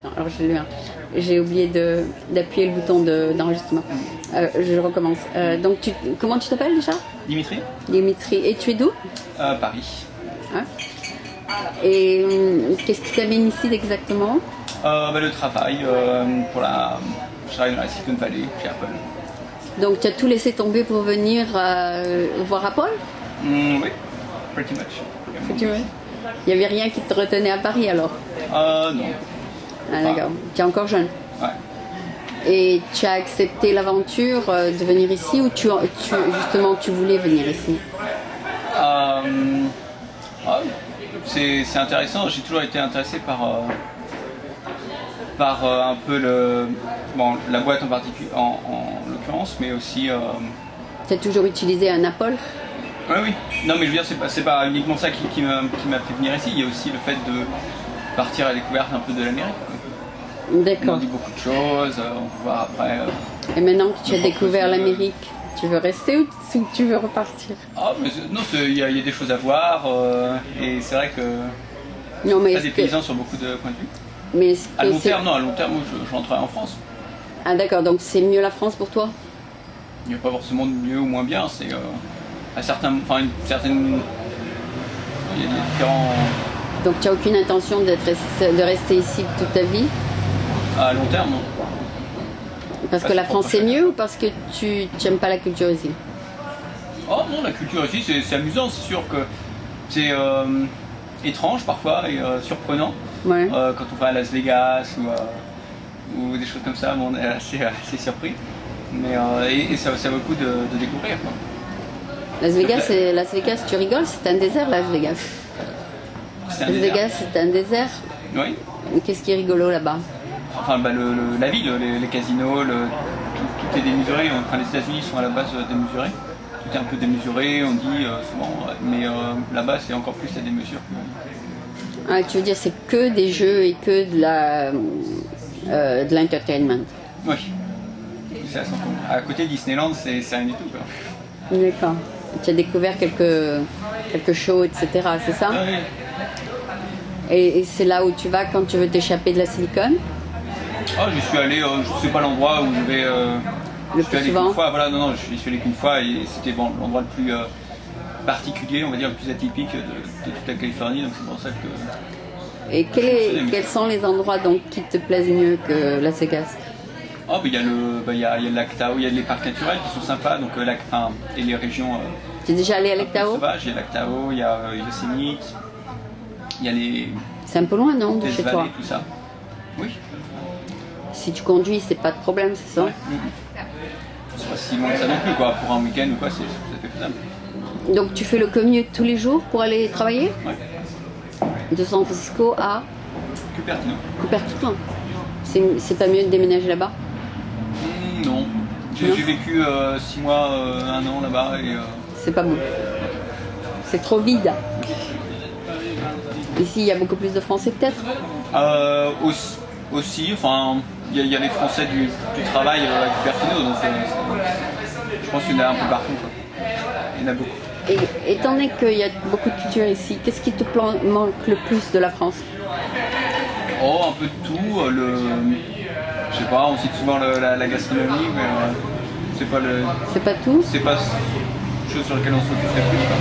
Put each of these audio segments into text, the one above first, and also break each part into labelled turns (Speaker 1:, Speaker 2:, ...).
Speaker 1: Alors j'ai oublié d'appuyer le bouton d'enregistrement. Je recommence. Donc comment tu t'appelles déjà?
Speaker 2: Dimitri.
Speaker 1: Dimitri. Et tu es d'où?
Speaker 2: Paris.
Speaker 1: Hein? Et qu'est-ce qui t'amène ici exactement?
Speaker 2: Le travail, je travaille dans la Silicon Valley, chez Apple.
Speaker 1: Donc tu as tout laissé tomber pour venir voir Apple?
Speaker 2: Oui, pretty much.
Speaker 1: Il n'y avait rien qui te retenait à Paris alors?
Speaker 2: Non.
Speaker 1: Ah, d'accord. Tu es encore jeune?
Speaker 2: Ouais.
Speaker 1: Et tu as accepté l'aventure de venir ici ou justement tu voulais venir ici?
Speaker 2: C'est intéressant, j'ai toujours été intéressé par un peu la boîte en particulier, en l'occurrence, mais aussi...
Speaker 1: Tu as toujours utilisé un Apple?
Speaker 2: Oui. Non, mais je veux dire, c'est pas uniquement ça qui m'a fait venir ici, il y a aussi le fait de partir à la découverte un peu de l'Amérique.
Speaker 1: D'accord.
Speaker 2: On dit beaucoup de choses, on peut voir après...
Speaker 1: Et maintenant que tu as découvert l'Amérique, tu veux rester ou tu veux repartir?
Speaker 2: Non, il y a des choses à voir, et c'est vrai que...
Speaker 1: Non, mais
Speaker 2: ça des paysans sur beaucoup de points de vue.
Speaker 1: Mais
Speaker 2: à long terme, je rentrerai en France.
Speaker 1: Ah d'accord, donc c'est mieux la France pour toi?
Speaker 2: Il n'y a pas forcément de mieux ou moins bien, c'est il y a des différents...
Speaker 1: Donc tu n'as aucune intention de rester ici toute ta vie?
Speaker 2: À long terme, non.
Speaker 1: Parce que la France c'est mieux ou parce que tu n'aimes pas la culture ici?
Speaker 2: Oh non, la culture ici c'est amusant, c'est sûr que c'est étrange parfois et surprenant.
Speaker 1: Ouais.
Speaker 2: Quand on va à Las Vegas ou des choses comme ça, on est assez surpris. Mais et ça vaut le coup de découvrir, quoi.
Speaker 1: Las Vegas, tu rigoles, c'est un désert Las Vegas. Las Vegas c'est un désert.
Speaker 2: Oui.
Speaker 1: Qu'est-ce qui est rigolo là-bas?
Speaker 2: Enfin la ville, les casinos, tout est démesuré. Enfin, les États-Unis sont à la base démesurés. Tout est un peu démesuré, on dit souvent, mais là-bas c'est encore plus la démesure.
Speaker 1: Ah, tu veux dire c'est que des jeux et que de l'entertainment?
Speaker 2: Oui. À côté de Disneyland, c'est rien du tout, quoi.
Speaker 1: D'accord. Tu as découvert quelques shows, etc. C'est ça?
Speaker 2: Oui.
Speaker 1: Et c'est là où tu vas quand tu veux t'échapper de la Silicon?
Speaker 2: J'y suis allé, je sais pas l'endroit où je vais.
Speaker 1: Le plus souvent?
Speaker 2: Qu'une fois, voilà, non, je suis allé qu'une fois et c'était l'endroit le plus particulier, on va dire, le plus atypique de toute la Californie, donc c'est pour ça que.
Speaker 1: Et quels sont les endroits donc qui te plaisent mieux que Las Vegas?
Speaker 2: Il y a le lac Tahoe, il y a les parcs naturels qui sont sympas, donc et les régions.
Speaker 1: Tu es déjà allé à Lake Tahoe?
Speaker 2: Il y a le lac Tahoe, il y a Yosemite, il y a les.
Speaker 1: C'est un peu loin, non, de chez toi?
Speaker 2: Tout ça. Oui.
Speaker 1: Si tu conduis, c'est pas de problème, c'est ça?
Speaker 2: Ouais. C'est pas si loin que ça non plus, quoi. Pour un week-end ou quoi, c'est tout à fait faisable.
Speaker 1: Donc tu fais le commute tous les jours pour aller travailler?
Speaker 2: Ouais.
Speaker 1: De San Francisco à
Speaker 2: Cupertino.
Speaker 1: Cupertino. C'est pas mieux de déménager là-bas?
Speaker 2: Non. J'ai vécu 6 mois, 1 an là-bas et...
Speaker 1: C'est pas bon. C'est trop vide. Ici, il y a beaucoup plus de Français peut-être?
Speaker 2: Aussi, enfin, il y a les Français du travail à Cupertino, donc je pense qu'il y en a un peu partout, quoi. Il y en a beaucoup.
Speaker 1: Et étant donné qu'il y a beaucoup de culture ici, qu'est-ce qui te manque le plus de la France?
Speaker 2: Un peu de tout. Je sais pas, on cite souvent la gastronomie, mais c'est pas le...
Speaker 1: C'est pas tout?
Speaker 2: C'est pas quelque chose sur lequel on se focus le plus, quoi.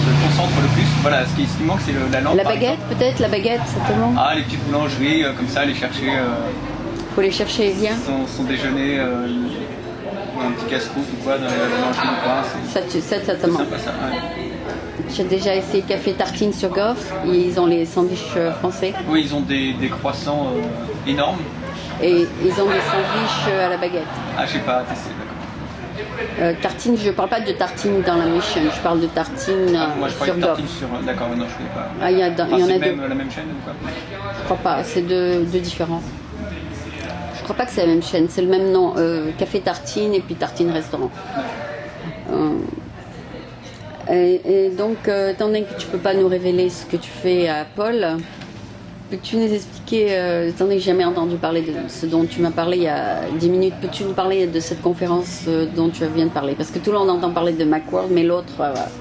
Speaker 2: Se concentre le plus. Voilà, ce qui manque, c'est la langue.
Speaker 1: La baguette, peut-être? La baguette, ça te manque?
Speaker 2: Les petites boulangeries, comme ça, aller chercher...
Speaker 1: Faut les chercher bien.
Speaker 2: Son déjeuner, ou un petit casse-croûte ou quoi, dans la boulangerie du coin.
Speaker 1: Ça te manque.
Speaker 2: Sympa, ça, ouais.
Speaker 1: J'ai déjà essayé Café Tartine sur Goff. Ils ont les sandwichs français.
Speaker 2: Oui, ils ont des croissants énormes.
Speaker 1: Et ils ont des sandwichs à la baguette.
Speaker 2: Je sais pas, testé, d'accord.
Speaker 1: Tartine, je parle pas de tartine dans la Mission, je parle de tartine
Speaker 2: moi, je
Speaker 1: sur
Speaker 2: parlais de
Speaker 1: Goff.
Speaker 2: tartine sur... D'accord, non, je connais pas.
Speaker 1: Il y en a deux.
Speaker 2: La même chaîne ou quoi?
Speaker 1: Je crois pas, c'est deux différents. Je crois pas que c'est la même chaîne, c'est le même nom. Café Tartine et puis Tartine Restaurant. Et donc, étant donné que tu peux pas nous révéler ce que tu fais à Paul, peux-tu nous expliquer, étant donné que j'ai jamais entendu parler de ce dont tu m'as parlé il y a 10 minutes, peux-tu nous parler de cette conférence dont tu viens de parler? Parce que tout le monde entend parler de Macworld, mais l'autre,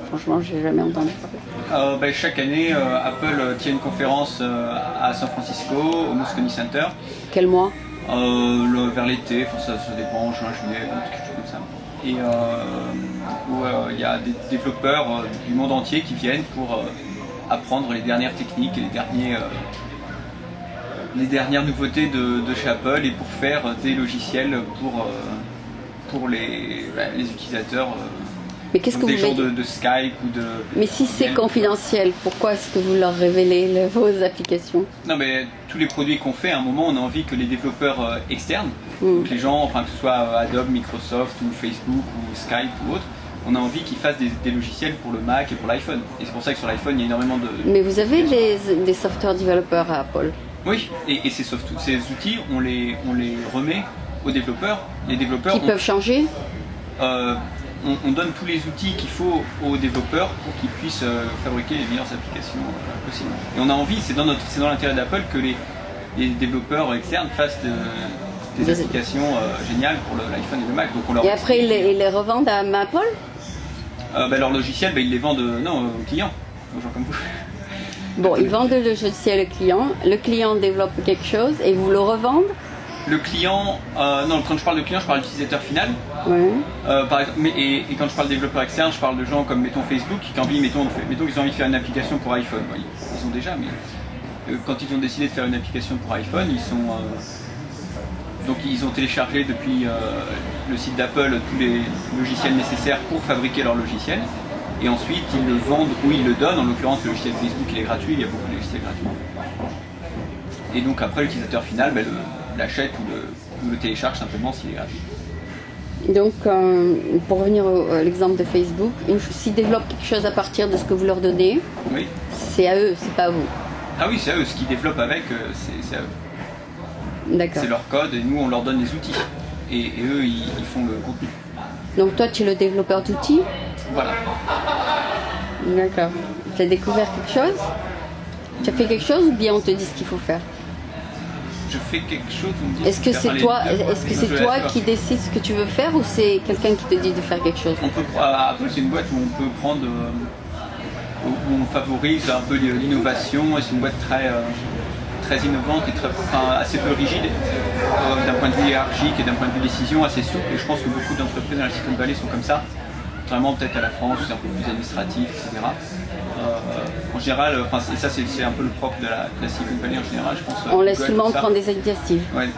Speaker 1: franchement, j'ai jamais entendu parler.
Speaker 2: Chaque année, Apple tient une conférence à San Francisco, au Moscone Center.
Speaker 1: Quel mois?
Speaker 2: Vers l'été, ça dépend, juin, juillet, quelque chose comme ça. Et où il y a des développeurs du monde entier qui viennent pour apprendre les dernières techniques et les dernières nouveautés de chez Apple et pour faire des logiciels pour les utilisateurs.
Speaker 1: Mais qu'est-ce que
Speaker 2: des
Speaker 1: vous
Speaker 2: gens
Speaker 1: voulez...
Speaker 2: de Skype ou de...
Speaker 1: Mais si c'est confidentiel, pourquoi est-ce que vous leur révélez vos applications?
Speaker 2: Non, mais tous les produits qu'on fait, à un moment, on a envie que les développeurs externes, donc les gens, que ce soit Adobe, Microsoft ou Facebook ou Skype ou autre, on a envie qu'ils fassent des logiciels pour le Mac et pour l'iPhone. Et c'est pour ça que sur l'iPhone, il y a énormément de...
Speaker 1: Mais vous avez des software developers à Apple?
Speaker 2: Oui, et ces outils, on les remet aux développeurs. Les développeurs
Speaker 1: qui peuvent changer?
Speaker 2: On donne tous les outils qu'il faut aux développeurs pour qu'ils puissent fabriquer les meilleures applications possibles. Et on a envie, c'est dans l'intérêt d'Apple que les développeurs externes fassent des applications géniales pour l'iPhone et le Mac. Donc on leur
Speaker 1: et après ils les revendent à Apple?
Speaker 2: Leur logiciel, ils les vendent aux clients, aux gens comme vous.
Speaker 1: Bon, ils vendent le logiciel le client développe quelque chose et vous le revendent?
Speaker 2: Le client, non, quand je parle de client, je parle d'utilisateur final.
Speaker 1: Ouais.
Speaker 2: Par exemple, et quand je parle de développeur externe, je parle de gens comme Facebook qui ont envie, mettons qu'ils ont envie de faire une application pour iPhone. Bon, ils ont déjà, mais quand ils ont décidé de faire une application pour iPhone, donc ils ont téléchargé depuis le site d'Apple tous les logiciels nécessaires pour fabriquer leur logiciel. Et ensuite, ils le vendent ou ils le donnent. En l'occurrence, le logiciel Facebook il est gratuit, il y a beaucoup de logiciels gratuits. Et donc après, l'utilisateur final l'achète ou le télécharge simplement s'il est gratuit.
Speaker 1: Donc, pour revenir à l'exemple de Facebook, s'ils développent quelque chose à partir de ce que vous leur donnez,
Speaker 2: oui.
Speaker 1: C'est à eux, c'est pas à vous.
Speaker 2: Ah oui, c'est à eux. Ce qu'ils développent avec, c'est à eux.
Speaker 1: D'accord.
Speaker 2: C'est leur code et nous, on leur donne les outils. Et eux, ils font le contenu.
Speaker 1: Donc toi, tu es le développeur d'outils?
Speaker 2: Voilà.
Speaker 1: D'accord. Tu as découvert quelque chose? Tu as fait quelque chose ou bien on te dit ce qu'il faut faire?
Speaker 2: Je fais quelque chose, on me dit.
Speaker 1: Est-ce que c'est toi qui décides ce que tu veux faire ou c'est quelqu'un qui te dit de faire quelque chose?
Speaker 2: Apple, c'est une boîte où on peut prendre, où on favorise un peu l'innovation. C'est une boîte très innovante et assez peu rigide d'un point de vue hiérarchique et d'un point de vue décision assez souple. Et je pense que beaucoup d'entreprises dans la Silicon Valley sont comme ça. Contrairement peut-être à la France, où c'est un peu plus administratif, etc. En général, et ça c'est un peu le propre de la Silicon Valley en général, je pense.
Speaker 1: On laisse tout le monde prendre des initiatives.
Speaker 2: Ouais.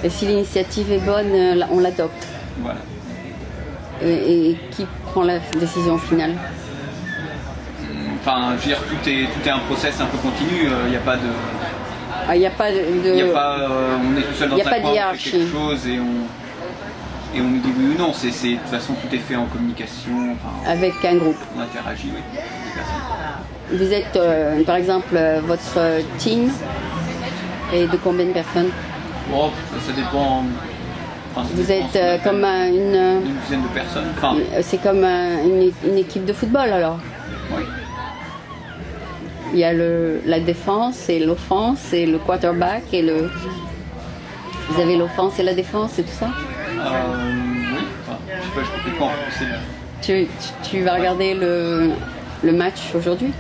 Speaker 1: Et si l'initiative est bonne, on l'adopte.
Speaker 2: Voilà.
Speaker 1: Et qui prend la décision finale?
Speaker 2: Enfin, je veux dire, tout est un process un peu continu. Il n'y a pas de.
Speaker 1: Il n'y a pas de.
Speaker 2: On est tout seul dans un coin, on fait quelque chose et on nous dit oui ou non. De toute façon, tout est fait en communication.
Speaker 1: Avec un groupe.
Speaker 2: On interagit, oui.
Speaker 1: Vous êtes, par exemple, votre team est de combien de personnes?
Speaker 2: Bon, ça dépend.
Speaker 1: Vous êtes comme
Speaker 2: une dizaine de personnes.
Speaker 1: C'est comme une équipe de football alors?
Speaker 2: Oui.
Speaker 1: Il y a la défense et l'offense et le quarterback et le... Vous avez l'offense et la défense et tout ça?
Speaker 2: Oui, je sais pas quand.
Speaker 1: Tu vas regarder le match aujourd'hui?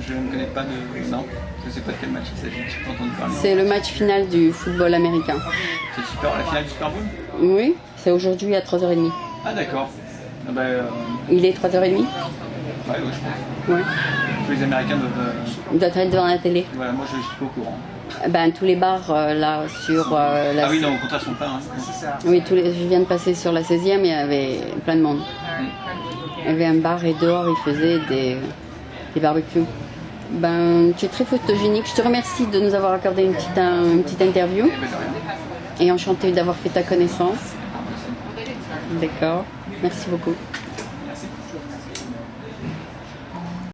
Speaker 2: Je ne connais pas de... Non, je ne sais pas de quel match il s'agit, je n'ai pas entendu parler.
Speaker 1: C'est le match final du football américain.
Speaker 2: C'est la finale du Super Bowl?
Speaker 1: Oui, c'est aujourd'hui à 3h30.
Speaker 2: Ah d'accord.
Speaker 1: Il est 3h30?
Speaker 2: Ouais, je pense.
Speaker 1: Ouais.
Speaker 2: Tous les Américains
Speaker 1: doivent être devant la télé.
Speaker 2: Voilà, moi je ne suis pas au courant.
Speaker 1: Tous les bars là sur la...
Speaker 2: Ah oui, non, au contraire, sont pleins. Hein.
Speaker 1: Oui, je viens de passer sur la 16e, il y avait plein de monde. Il y avait un bar et dehors, ils faisaient des barbecues. Tu es très photogénique. Je te remercie de nous avoir accordé une petite interview. Et enchanté d'avoir fait ta connaissance. D'accord. Merci beaucoup.